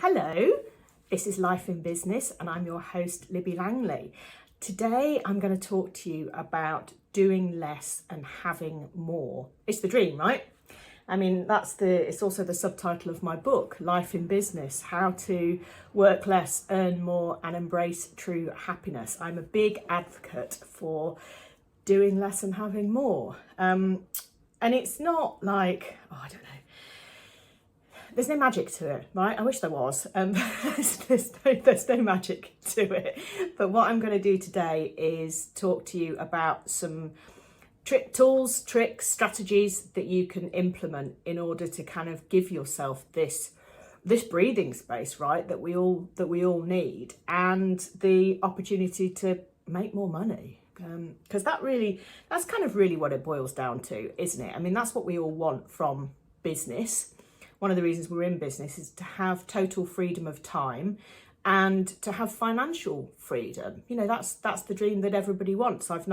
Hello, this is Life in Business and I'm your host Libby Langley. Today I'm going to talk to you about doing less and having more. It's the dream, right? I mean, it's also the subtitle of my book, Life in Business, How to Work Less, Earn More and Embrace True Happiness. I'm a big advocate for doing less and having more. And it's not like, I don't know, there's no magic to it, right? I wish there was. There's no magic to it. But what I'm going to do today is talk to you about some tools, tricks, strategies that you can implement in order to kind of give yourself this breathing space, right? That we all need, and the opportunity to make more money. Because that's kind of really what it boils down to, isn't it? I mean, that's what we all want from business. One of the reasons we're in business is to have total freedom of time and to have financial freedom. You know, that's the dream that everybody wants. I've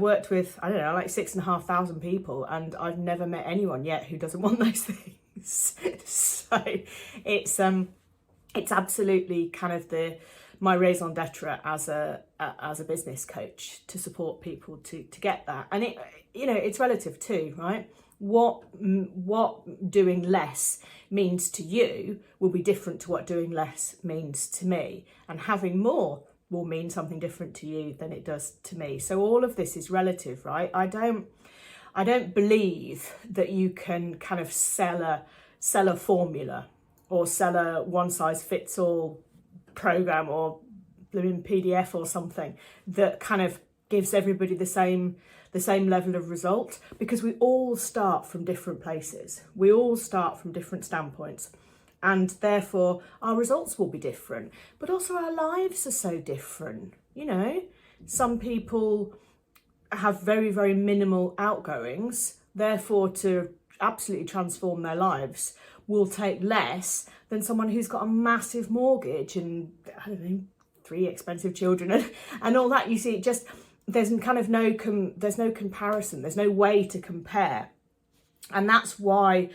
worked with, I don't know, like 6,500 people, and I've never met anyone yet who doesn't want those things. So it's absolutely kind of my raison d'etre as a business coach, to support people to get that. And it's relative too, right? What doing less means to you will be different to what doing less means to me, and having more will mean something different to you than it does to me. So all of this is relative, right? I don't believe that you can kind of sell a formula or sell a one size fits all program or blooming PDF or something that kind of gives everybody the same level of result, because we all start from different places. We all start from different standpoints, and therefore our results will be different, but also our lives are so different. You know, some people have very, very minimal outgoings, therefore to absolutely transform their lives will take less than someone who's got a massive mortgage and, I don't know, 3 expensive children and all that. You see, there's kind of there's no comparison, there's no way to compare. And that's why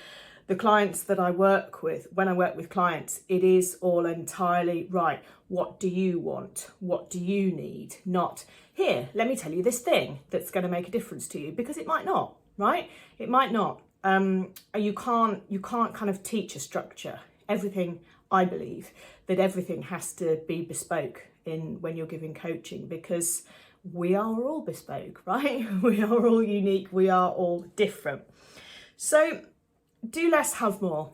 the clients that I work with, when I work with clients, it is all entirely right. What do you want? What do you need? Not, here, let me tell you this thing that's going to make a difference to you, because it might not, right? It might not. You can't kind of teach a structure. Everything, I believe, that everything has to be bespoke when you're giving coaching, because we are all bespoke, right? We are all unique. We are all different. So do less, have more.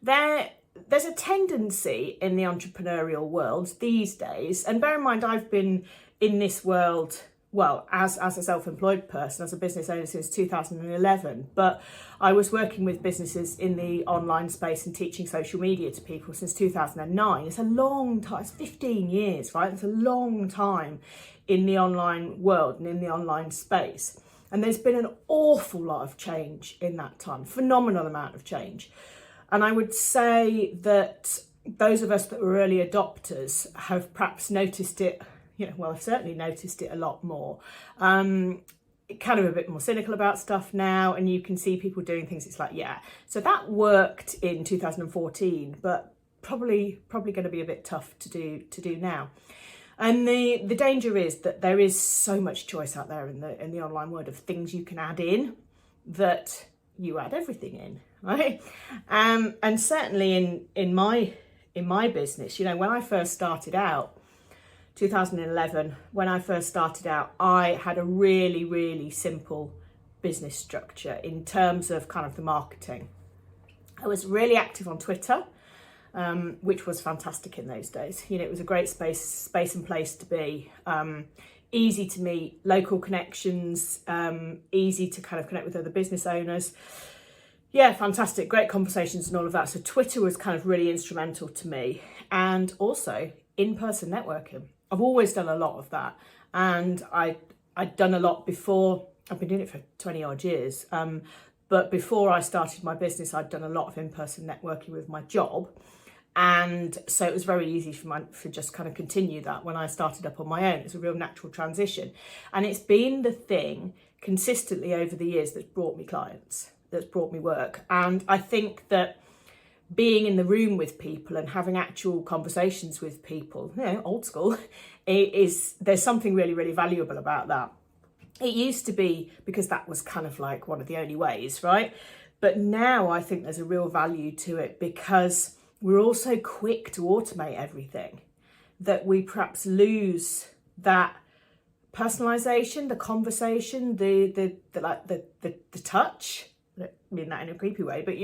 There's a tendency in the entrepreneurial world these days, and bear in mind, I've been in this world, well, as a self-employed person, as a business owner since 2011, but I was working with businesses in the online space and teaching social media to people since 2009. It's a long time, it's 15 years, right? It's a long time in the online world and in the online space. And there's been an awful lot of change in that time, phenomenal amount of change. And I would say that those of us that were early adopters have perhaps noticed it, I've certainly noticed it a lot more. Kind of a bit more cynical about stuff now, and you can see people doing things. It's like, yeah, so that worked in 2014, but probably going to be a bit tough to do now. And the danger is that there is so much choice out there in the online world of things you can add in, that you add everything in, right? And certainly in my business, when I first started out, 2011, when I first started out, I had a really, really simple business structure in terms of kind of the marketing. I was really active on Twitter, which was fantastic in those days. It was a great space and place to be. Easy to meet local connections, easy to kind of connect with other business owners. Yeah, fantastic, great conversations and all of that. So Twitter was kind of really instrumental to me, and also in-person networking. I've always done a lot of that, and I'd done a lot before. I've been doing it for 20 odd years, but before I started my business, I'd done a lot of in-person networking with my job, and so it was very easy for just kind of continue that when I started up on my own. It's a real natural transition, and it's been the thing consistently over the years that's brought me clients, that's brought me work. And I think that being in the room with people and having actual conversations with people, old school, there's something really, really valuable about that. It used to be because that was kind of like one of the only ways, right? But now I think there's a real value to it because we're all so quick to automate everything that we perhaps lose that personalization, the conversation, the touch. I don't mean that in a creepy way, but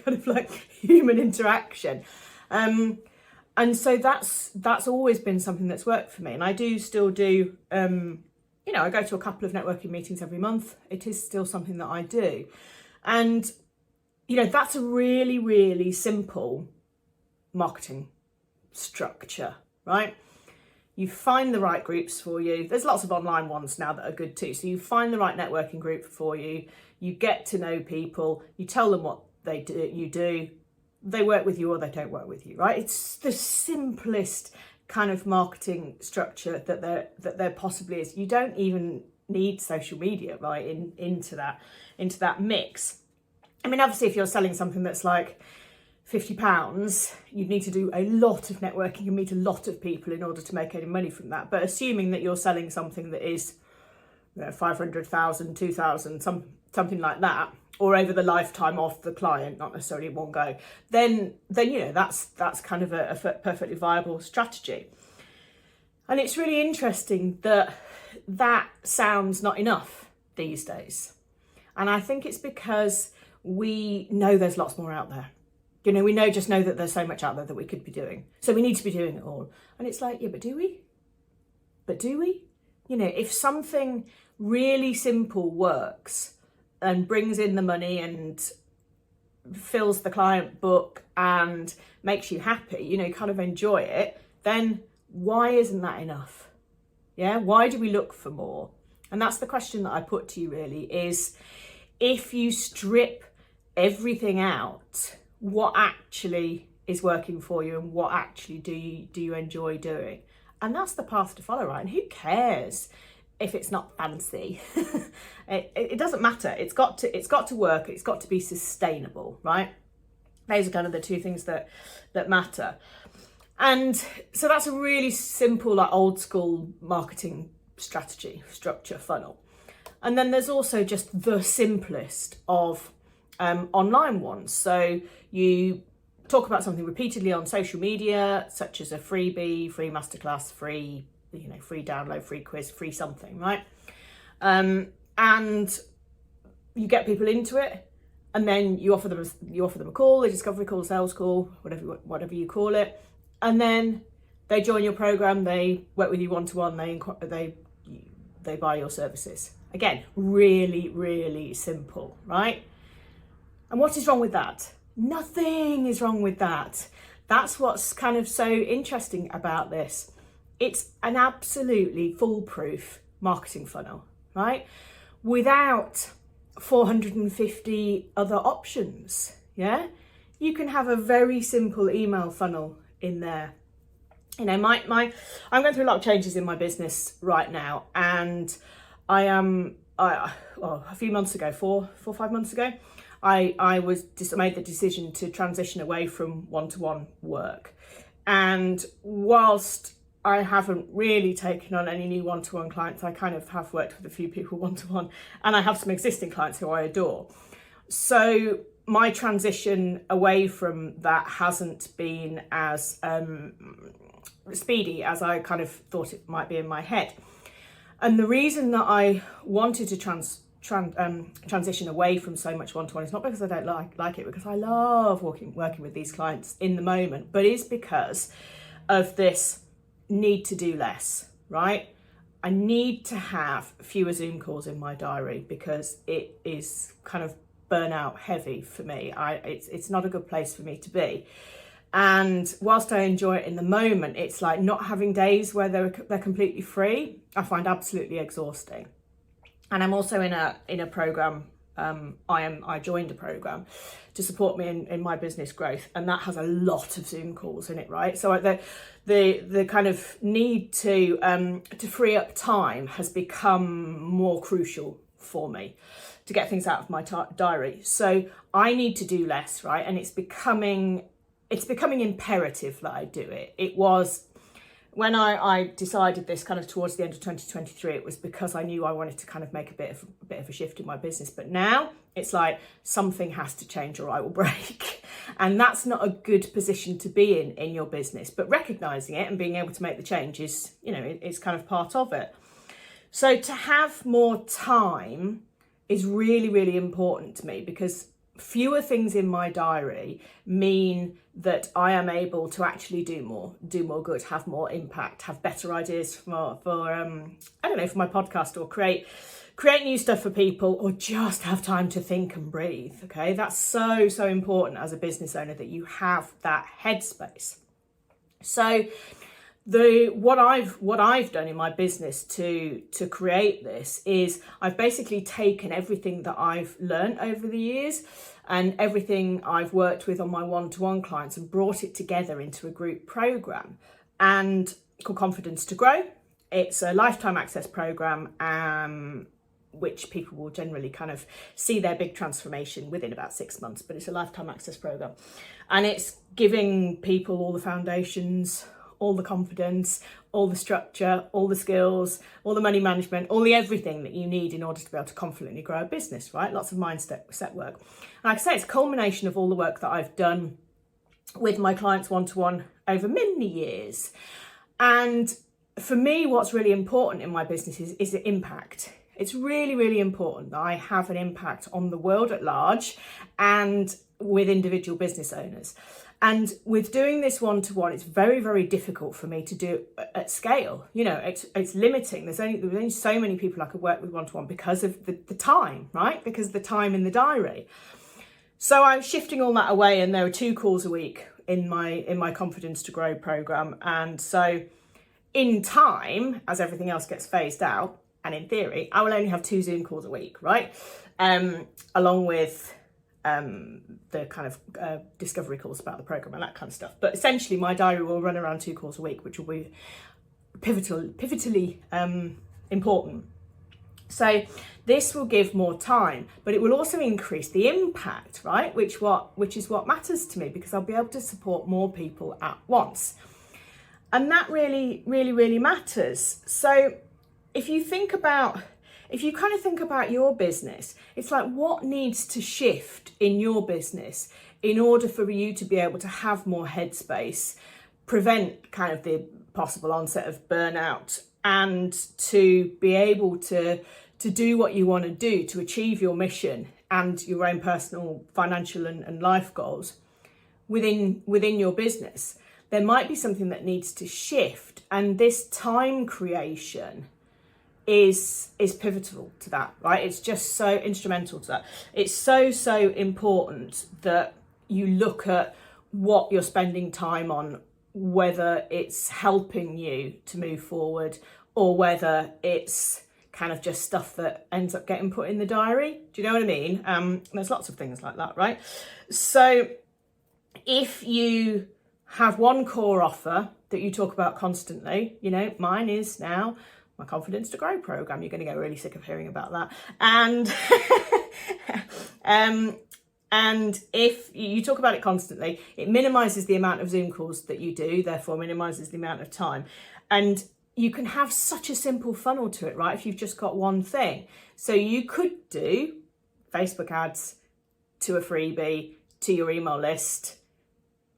kind of like human interaction. And so that's always been something that's worked for me. And I do still do, I go to a couple of networking meetings every month. It is still something that I do. And, that's a really, really simple marketing structure, right? You find the right groups for you. There's lots of online ones now that are good too. So you find the right networking group for you. You get to know people. You tell them what they do. You do. They work with you or they don't work with you, right? It's the simplest kind of marketing structure that there possibly is. You don't even need social media, right, into that mix. I mean, obviously, if you're selling something that's like £50, you'd need to do a lot of networking and meet a lot of people in order to make any money from that. But assuming that you're selling something that is 500,000, 2,000, something like that, or over the lifetime of the client, not necessarily in one go, then that's kind of a perfectly viable strategy. And it's really interesting that sounds not enough these days. And I think it's because we know there's lots more out there. We know that there's so much out there that we could be doing. So we need to be doing it all. And it's like, yeah, but do we? If something really simple works and brings in the money and fills the client book and makes you happy, kind of enjoy it, then why isn't that enough? Yeah, why do we look for more? And that's the question that I put to you really is, if you strip everything out, what actually is working for you and what actually do you enjoy doing? And that's the path to follow, right? And who cares if it's not fancy? it doesn't matter. It's got to work. It's got to be sustainable, right? Those are kind of the two things that matter. And so that's a really simple, like old school marketing strategy, structure, funnel. And then there's also just the simplest of online ones. So you talk about something repeatedly on social media, such as a freebie, free masterclass, free download, free quiz, free something, right? And you get people into it, and then you offer them a call, a discovery call, a sales call, whatever you call it, and then they join your program, they work with you one-to-one, they buy your services. Again, really, really simple, right? And what is wrong with that? Nothing is wrong with that. That's what's kind of so interesting about this. It's an absolutely foolproof marketing funnel, right? Without 450 other options, yeah? You can have a very simple email funnel in there. I'm going through a lot of changes in my business right now, and a few months ago, 4 or 5 months ago, I made the decision to transition away from one-to-one work. And whilst I haven't really taken on any new one-to-one clients, I kind of have worked with a few people one-to-one, and I have some existing clients who I adore. So my transition away from that hasn't been as speedy as I kind of thought it might be in my head. And the reason that I wanted to transition away from so much one-to-one is not because I don't like it, because I love working with these clients in the moment, but is because of this need to do less, right? I need to have fewer Zoom calls in my diary because it is kind of burnout heavy for me. It's not a good place for me to be. And whilst I enjoy it in the moment, it's like not having days where they're completely free, I find absolutely exhausting. And I'm also in a program. I joined a program to support me in my business growth, and that has a lot of Zoom calls in it, right? So the kind of need to free up time has become more crucial for me. to get things out of my diary. So I need to do less, right? And it's becoming imperative that I do it. It was when I decided this kind of towards the end of 2023, it was because I knew I wanted to kind of make a bit of a shift in my business. But now it's like something has to change or I will break. And that's not a good position to be in your business. But recognizing it and being able to make the change is, it's kind of part of it. So to have more time is really, really important to me, because fewer things in my diary mean that I am able to actually do more good, have more impact, have better ideas for my podcast, or create new stuff for people, or just have time to think and breathe. Okay, that's so important as a business owner, that you have that headspace. So what I've done in my business to create this is I've basically taken everything that I've learned over the years and everything I've worked with on my one-to-one clients and brought it together into a group program and called Confidence to Grow. It's a lifetime access program, which people will generally kind of see their big transformation within about 6 months, but it's a lifetime access program, and it's giving people all the foundations, all the confidence, all the structure, all the skills, all the money management, all the everything that you need in order to be able to confidently grow a business, right? Lots of mindset work. And like I say, it's a culmination of all the work that I've done with my clients one-to-one over many years. And for me, what's really important in my business is the impact. It's really, really important that I have an impact on the world at large and with individual business owners. And with doing this one-to-one, it's very, very difficult for me to do at scale. It's limiting. There's only so many people I could work with one-to-one because of the time, right? Because of the time in the diary. So I'm shifting all that away, and there are 2 calls a week in my Confidence to Grow program. And so in time, as everything else gets phased out, and in theory, I will only have 2 Zoom calls a week, right? Along with the kind of discovery calls about the program and that kind of stuff. But essentially my diary will run around 2 calls a week, which will be pivotally important. So this will give more time, but it will also increase the impact, right? Which is what matters to me, because I'll be able to support more people at once. And that really, really, really matters. So if you kind of think about your business, it's like, what needs to shift in your business in order for you to be able to have more headspace, prevent kind of the possible onset of burnout, and to be able to do what you want to do to achieve your mission and your own personal financial and life goals within your business. There might be something that needs to shift, and this time creation is pivotal to that, right? It's just so instrumental to that. It's so important that you look at what you're spending time on, whether it's helping you to move forward or whether it's kind of just stuff that ends up getting put in the diary. Do you know what I mean? There's lots of things like that, right? So if you have one core offer that you talk about constantly, mine is now my Confidence to Grow program. You're going to get really sick of hearing about that. And if you talk about it constantly, it minimises the amount of Zoom calls that you do, therefore minimises the amount of time. And you can have such a simple funnel to it, right? If you've just got one thing. So you could do Facebook ads to a freebie, to your email list,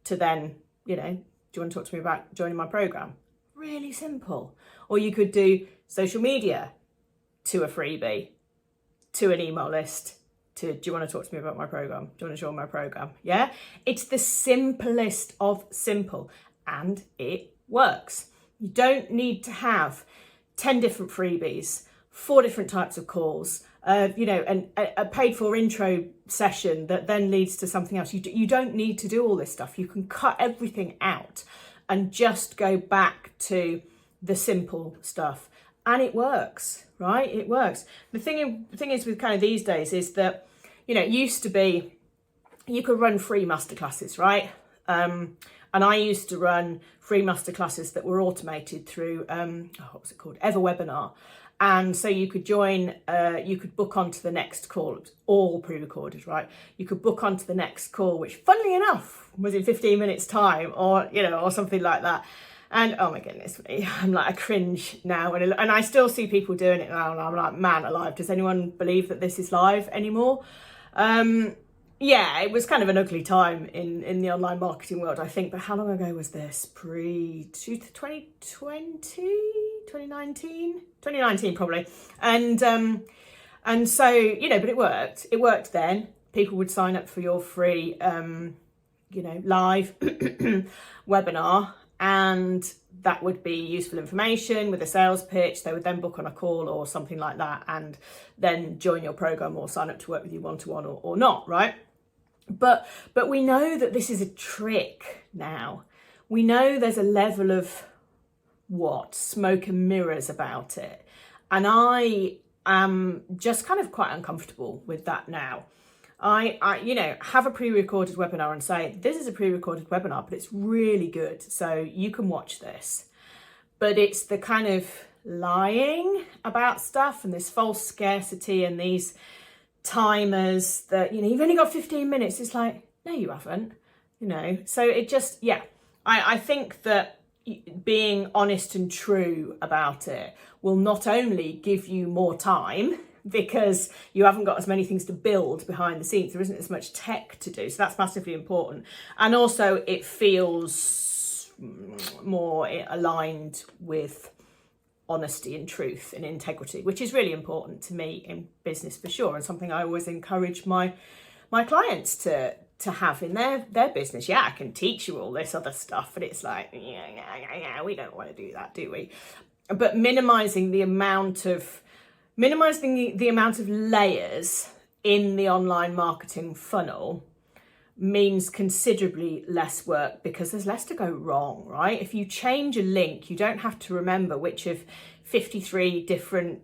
to then, do you want to talk to me about joining my program? Really simple. Or you could do social media to a freebie, to an email list, do you want to talk to me about my program? Do you want to join my program? Yeah, it's the simplest of simple, and it works. You don't need to have 10 different freebies, 4 different types of calls, and a paid for intro session that then leads to something else. You don't need to do all this stuff. You can cut everything out and just go back to the simple stuff, and it works, right? It works. The thing is with kind of these days is that, it used to be you could run free masterclasses, right? And I used to run free masterclasses that were automated through what was it called, EverWebinar. And so you could join, you could book onto the next call. It was all pre-recorded, right? You could book onto the next call, which funnily enough was in 15 minutes time, or, you know, or something like that. And oh my goodness me, I'm like, I cringe now. And I still see people doing it now. And I'm like, man alive, does anyone believe that this is live anymore? Yeah, it was kind of an ugly time in the online marketing world, I think. But how long ago was this? Pre-2020? 2019 probably. And so, you know, but it worked. It worked then. People would sign up for your free, you know, live webinar. And that would be useful information with a sales pitch. They would then book on a call or something like that and then join your program or sign up to work with you one-to-one or not, right? But we know that this is a trick now. We know there's a level of smoke and mirrors about it. And I am just kind of quite uncomfortable with that now. I you know, have a pre-recorded webinar and say, this is a pre-recorded webinar, but it's really good. So you can watch this. But it's the kind of lying about stuff and this false scarcity and these timers that, you know, you've only got 15 minutes. It's like, no, you haven't, you know. So it just, yeah, I think that being honest and true about it will not only give you more time, because you haven't got as many things to build behind the scenes. There isn't as much tech to do. So that's massively important. And also it feels more aligned with honesty and truth and integrity, which is really important to me in business for sure. And something I always encourage my clients to have in their business. Yeah, I can teach you all this other stuff, but it's like, yeah, we don't want to do that, do we? But minimizing the amount of layers in the online marketing funnel means considerably less work because there's less to go wrong, right? If you change a link, you don't have to remember which of 53 different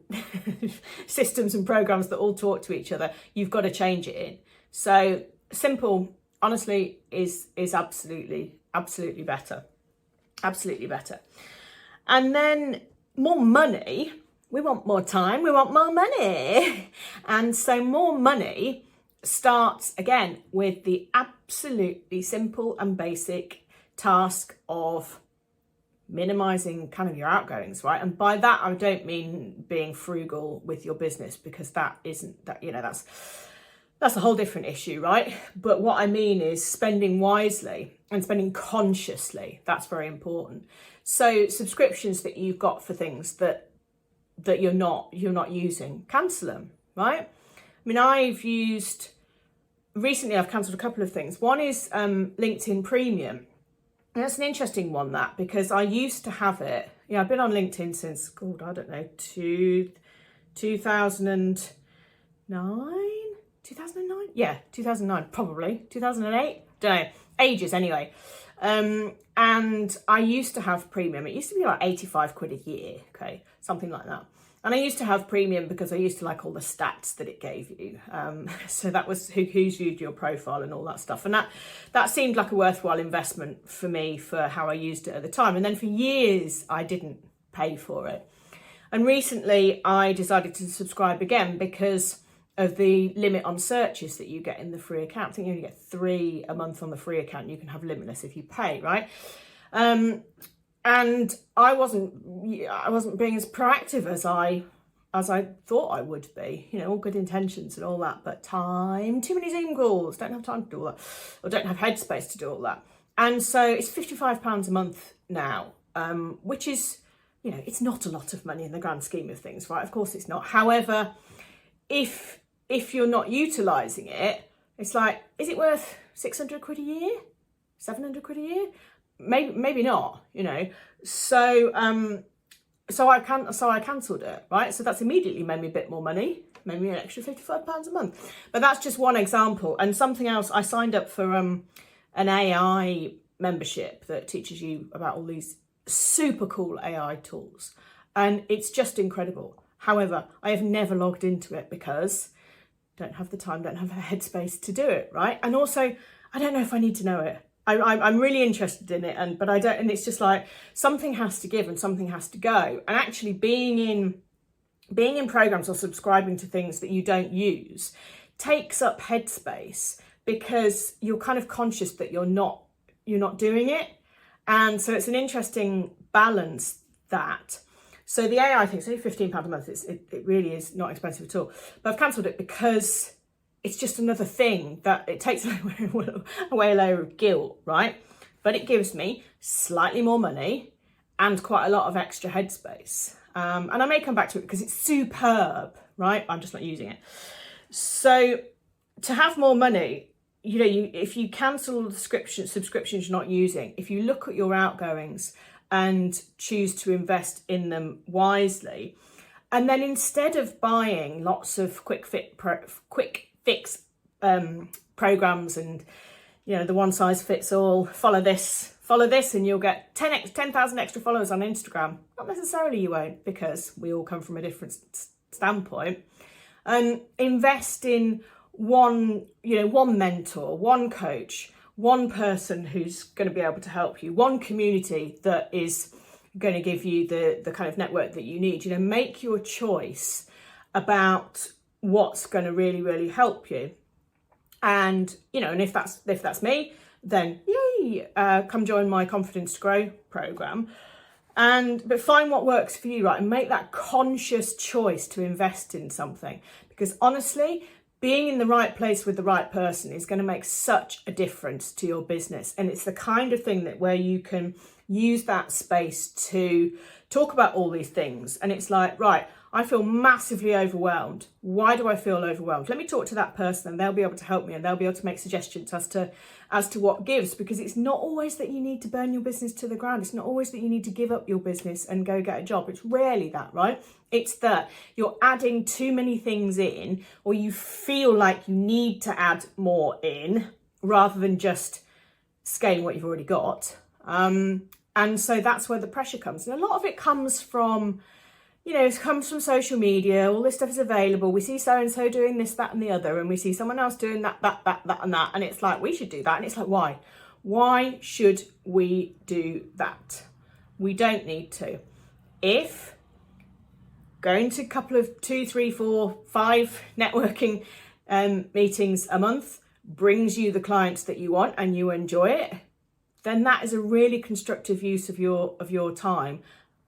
systems and programs that all talk to each other. You've got to change it in. So simple, honestly, is absolutely better. Absolutely better. And then more money. We want more time, we want more money. And so more money starts again with the absolutely simple and basic task of minimizing kind of your outgoings, right? And by that, I don't mean being frugal with your business, because that isn't that, you know, that's a whole different issue, right? But what I mean is spending wisely and spending consciously. That's very important. So subscriptions that you've got for things that you're not using, cancel them, right? I mean, I've cancelled a couple of things. One is LinkedIn Premium. And that's an interesting one, that, because I used to have it. Yeah, I've been on LinkedIn since, God, I don't know, 2009? 2009? Yeah, 2009, probably. 2008? Don't know. Ages anyway. And I used to have premium. It used to be like 85 quid a year, okay, something like that. And I used to have premium because I used to like all the stats that it gave you. So that was who's viewed your profile and all that stuff. And that seemed like a worthwhile investment for me for how I used it at the time. And then for years, I didn't pay for it. And recently I decided to subscribe again because of the limit on searches that you get in the free account. I think you only get 3 a month on the free account. You can have limitless if you pay, right? And I wasn't being as proactive as I thought I would be. You know, all good intentions and all that, but time, too many Zoom calls, don't have time to do all that, or don't have headspace to do all that. And so it's £55 a month now, which is, you know, it's not a lot of money in the grand scheme of things, right? Of course it's not. However, if you're not utilising it, it's like, is it worth 600 quid a year? 700 quid a year? Maybe not, you know. So I cancelled it, right? So that's immediately made me a bit more money, made me an extra £55 a month. But that's just one example. And something else, I signed up for an AI membership that teaches you about all these super cool AI tools. And it's just incredible. However, I have never logged into it because I don't have the time, don't have a headspace to do it, right? And also, I don't know if I need to know it. I'm really interested in it, but I don't, and it's just like something has to give and something has to go. And actually being in being in programs or subscribing to things that you don't use takes up headspace, because you're kind of conscious that you're not doing it. And so it's an interesting balance, that. So the AI thing, it's only £15 a month. It really is not expensive at all. But I've cancelled it because it's just another thing that it takes away a layer of guilt, right? But it gives me slightly more money and quite a lot of extra headspace. And I may come back to it because it's superb, right? I'm just not using it. So to have more money, if you cancel the subscriptions you're not using, if you look at your outgoings and choose to invest in them wisely, and then instead of buying lots of quick fix programs and the one size fits all, follow this and you'll get 10,000 extra followers on Instagram. Not necessarily, you won't, because we all come from a different standpoint. And invest in one mentor, one coach, one person who's going to be able to help you, one community that is going to give you the kind of network that you need. Make your choice about what's going to really, really help you. And, and if that's me, then yay, come join my Confidence to Grow program. But find what works for you, right? And make that conscious choice to invest in something. Because honestly, being in the right place with the right person is going to make such a difference to your business. And it's the kind of thing where you can use that space to talk about all these things. And it's like, right, I feel massively overwhelmed. Why do I feel overwhelmed? Let me talk to that person and they'll be able to help me, and they'll be able to make suggestions as to what gives, because it's not always that you need to burn your business to the ground. It's not always that you need to give up your business and go get a job. It's rarely that, right? It's that you're adding too many things in, or you feel like you need to add more in rather than just scaling what you've already got. And so that's where the pressure comes. And a lot of it comes from, it comes from social media. All this stuff is available. We see so-and-so doing this, that, and the other. And we see someone else doing that, and that. And it's like, we should do that. And it's like, why? Why should we do that? We don't need to. If going to a couple of 2, 3, 4, 5 networking meetings a month brings you the clients that you want and you enjoy it, then that is a really constructive use of your time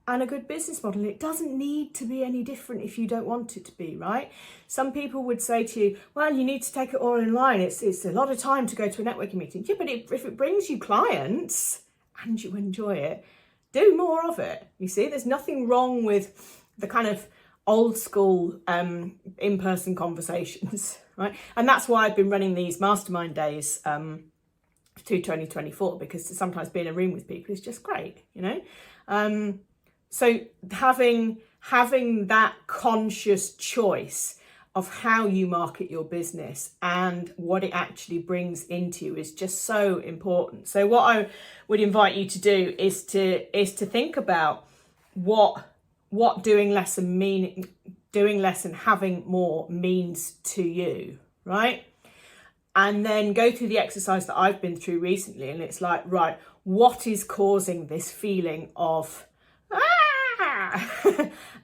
and a good business model. It doesn't need to be any different if you don't want it to be, right? Some people would say to you, well, you need to take it all in line. It's a lot of time to go to a networking meeting. Yeah, but if it brings you clients and you enjoy it, do more of it. You see, there's nothing wrong with the kind of old school in-person conversations, right? And that's why I've been running these mastermind days to 2024, because to sometimes be in a room with people is just great, so having that conscious choice of how you market your business and what it actually brings into you is just so important. So what I would invite you to do is to think about what doing less and having more means to you, right? And then go through the exercise that I've been through recently. And it's like, right, what is causing this feeling of,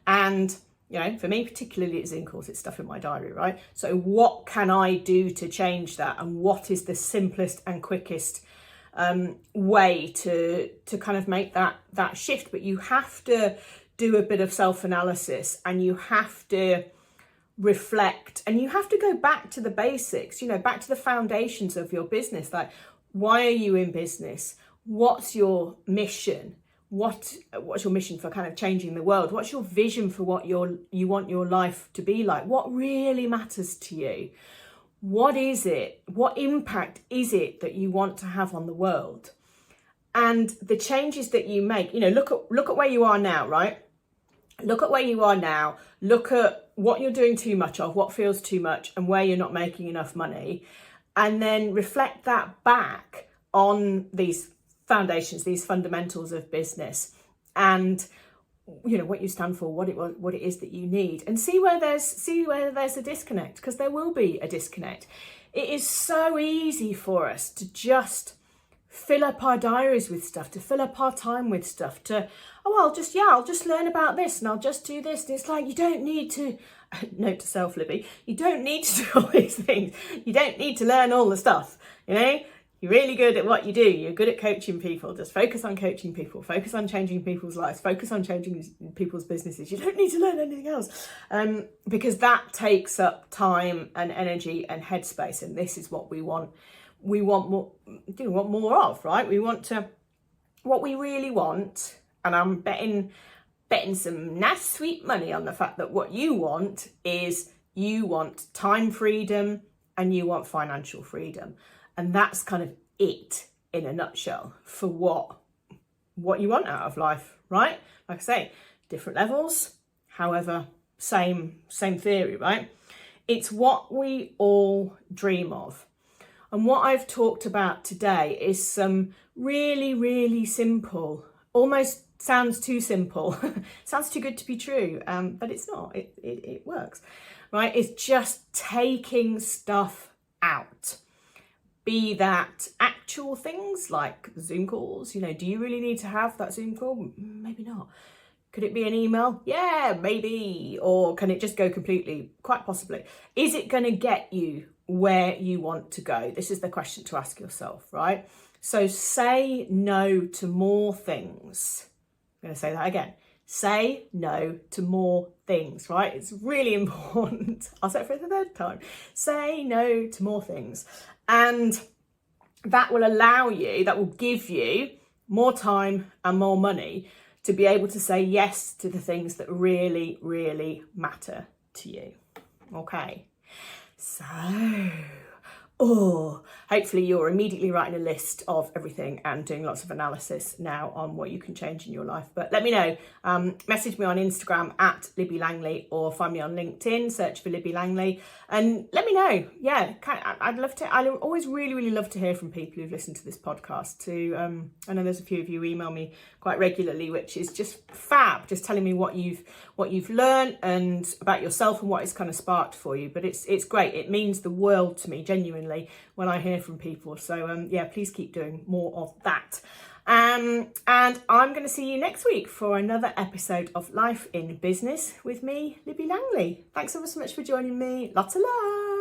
and, for me particularly, it's in course, it's stuff in my diary, right? So what can I do to change that? And what is the simplest and quickest way to kind of make that shift? But you have to do a bit of self-analysis, and you have to reflect, and you have to go back to the basics, back to the foundations of your business. Like, why are you in business? What's your mission? What's your mission for kind of changing the world? What's your vision for what you want your life to be like? What really matters to you? What is it? What impact is it that you want to have on the world? And the changes that you make, look at where you are now, right? Look at where you are now. Look at what you're doing too much of, what feels too much, and where you're not making enough money. And then reflect that back on these foundations, these fundamentals of business, and what you stand for, what it is that you need, and see where there's a disconnect, because there will be a disconnect. It is so easy for us to just fill up our diaries with stuff, to fill up our time with stuff, to, I'll just learn about this and I'll just do this. And it's like, you don't need to, note to self, Libby, you don't need to do all these things. You don't need to learn all the stuff, you know? You're really good at what you do. You're good at coaching people. Just focus on coaching people. Focus on changing people's lives. Focus on changing people's businesses. You don't need to learn anything else, because that takes up time and energy and headspace. And this is what we want. We want more. Do want more of, right? We want to. What we really want, and I'm betting some nice sweet money on the fact that what you want is you want time freedom and you want financial freedom. And that's kind of it in a nutshell for what you want out of life, right? Like I say, different levels, however, same theory, right? It's what we all dream of. And what I've talked about today is some really, really simple, almost sounds too simple, sounds too good to be true, but it's not, it works, right? It's just taking stuff out. Be that actual things like Zoom calls, you know, do you really need to have that Zoom call? Maybe not. Could it be an email? Yeah, maybe. Or can it just go completely? Quite possibly. Is it going to get you where you want to go? This is the question to ask yourself, right? So say no to more things. I'm going to say that again. Say no to more things, right? It's really important. I'll say it for the third time. Say no to more things. And that will allow you, that will give you more time and more money to be able to say yes to the things that really, really matter to you. Okay. So, hopefully you're immediately writing a list of everything and doing lots of analysis now on what you can change in your life. But let me know. Message me on Instagram at Libby Langley, or find me on LinkedIn, search for Libby Langley, and let me know. Yeah, I always really, really love to hear from people who've listened to this podcast too. I know there's a few of you email me quite regularly, which is just fab, just telling me what you've learned and about yourself and what it's kind of sparked for you. But it's great. It means the world to me, genuinely, when I hear from people. So yeah, please keep doing more of that. And I'm going to see you next week for another episode of Life in Business with me, Libby Langley. Thanks ever so much for joining me. Lots of love.